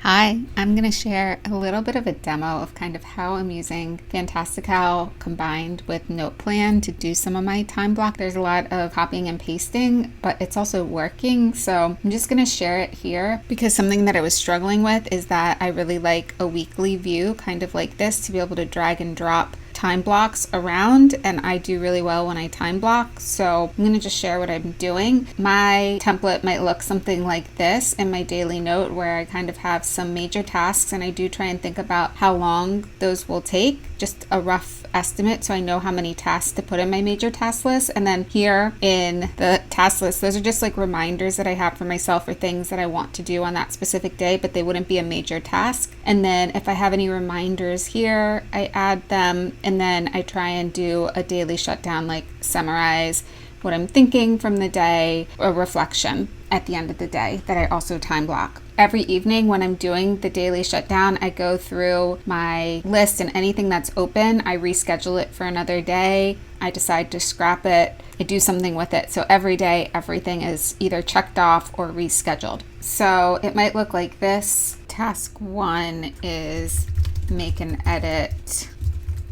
Hi, I'm going to share a little bit of a demo of kind of how I'm using Fantastical combined with NotePlan to do some of my time block. There's a lot of copying and pasting, but it's also working. So I'm just going to share it here because something that I was struggling with is that I really like a weekly view, kind of like this, to be able to drag and drop time blocks around, and I do really well when I time block. So I'm going to just share what I'm doing. My template might look something like this in my daily note, where I kind of have some major tasks and I do try and think about how long those will take, just a rough estimate so I know how many tasks to put in my major task list. And then here in the task list, those are just like reminders that I have for myself or things that I want to do on that specific day, but they wouldn't be a major task. And then if I have any reminders here, I add them, and then I try and do a daily shutdown, like summarize what I'm thinking from the day, a reflection at the end of the day that I also time block. Every evening when I'm doing the daily shutdown, I go through my list, and anything that's open, I reschedule it for another day. I decide to scrap it. I do something with it. So every day, everything is either checked off or rescheduled. So it might look like this. Task 1 is make and edit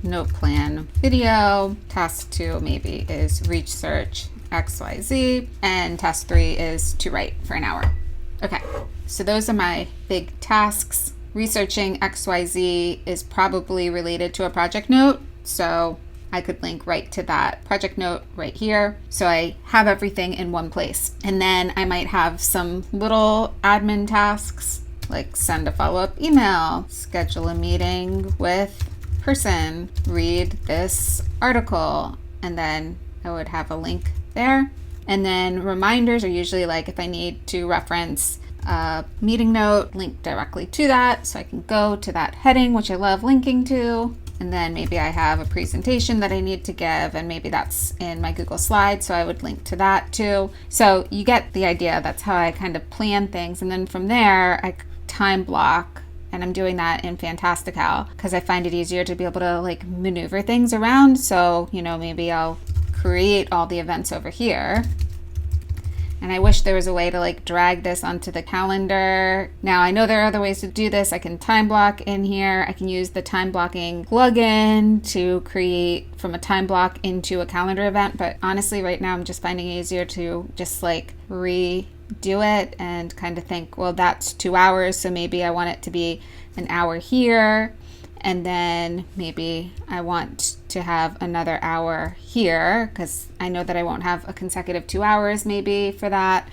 NotePlan video. Task 2 maybe is research XYZ. And task 3 is to write for an hour. Okay, so those are my big tasks. Researching XYZ is probably related to a project note, so I could link right to that project note right here. So I have everything in one place. And then I might have some little admin tasks like send a follow-up email, schedule a meeting with person, read this article, and then I would have a link there. And then reminders are usually like if I need to reference a meeting note, link directly to that so I can go to that heading, which I love linking to. And then maybe I have a presentation that I need to give, and maybe that's in my Google Slides, so I would link to that too. So you get the idea. That's how I kind of plan things. And then from there, I time block, and I'm doing that in Fantastical because I find it easier to be able to like maneuver things around. So, maybe I'll create all the events over here. And I wish there was a way to like drag this onto the calendar. Now I know there are other ways to do this. I can time block in here. I can use the time blocking plugin to create from a time block into a calendar event. But honestly, right now I'm just finding it easier to just like redo it and kind of think, well, that's 2 hours. So maybe I want it to be an hour here. And then maybe I want to have another hour here because I know that I won't have a consecutive 2 hours maybe for that.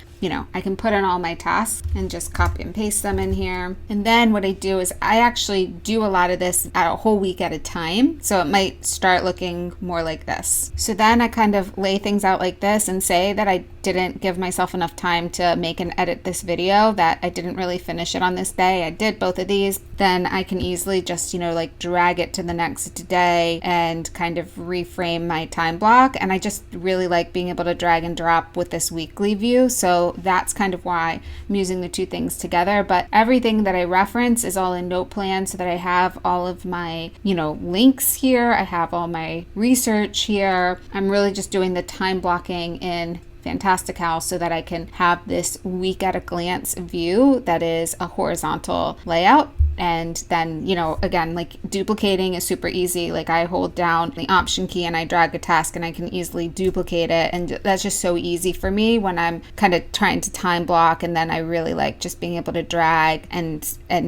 I can put in all my tasks and just copy and paste them in here. And then what I do is I actually do a lot of this at a whole week at a time. So it might start looking more like this. So then I kind of lay things out like this and say that I didn't give myself enough time to make and edit this video, that I didn't really finish it on this day. I did both of these. Then I can easily just, like drag it to the next day and kind of reframe my time block. And I just really like being able to drag and drop with this weekly view. So that's kind of why I'm using the two things together. But everything that I reference is all in NotePlan so that I have all of my, links here. I have all my research here. I'm really just doing the time blocking in Fantastical so that I can have this week at a glance view that is a horizontal layout. And then, again, like duplicating is super easy. Like I hold down the Option key and I drag a task and I can easily duplicate it. And that's just so easy for me when I'm kind of trying to time block. And then I really like just being able to drag and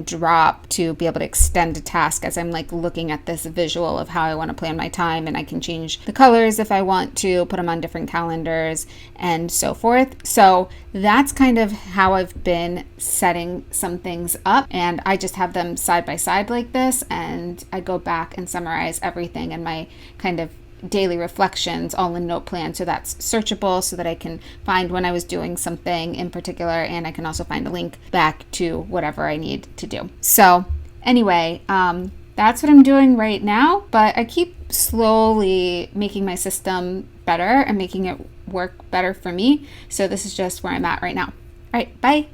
drop to be able to extend a task as I'm like looking at this visual of how I want to plan my time. And I can change the colors if I want to, put them on different calendars and so forth. So that's kind of how I've been setting some things up. And I just have them side by side like this, and I go back and summarize everything in my kind of daily reflections all in NotePlan, so that's searchable so that I can find when I was doing something in particular, and I can also find a link back to whatever I need to do. So anyway, that's what I'm doing right now, but I keep slowly making my system better and making it work better for me. So this is just where I'm at right now. All right, bye.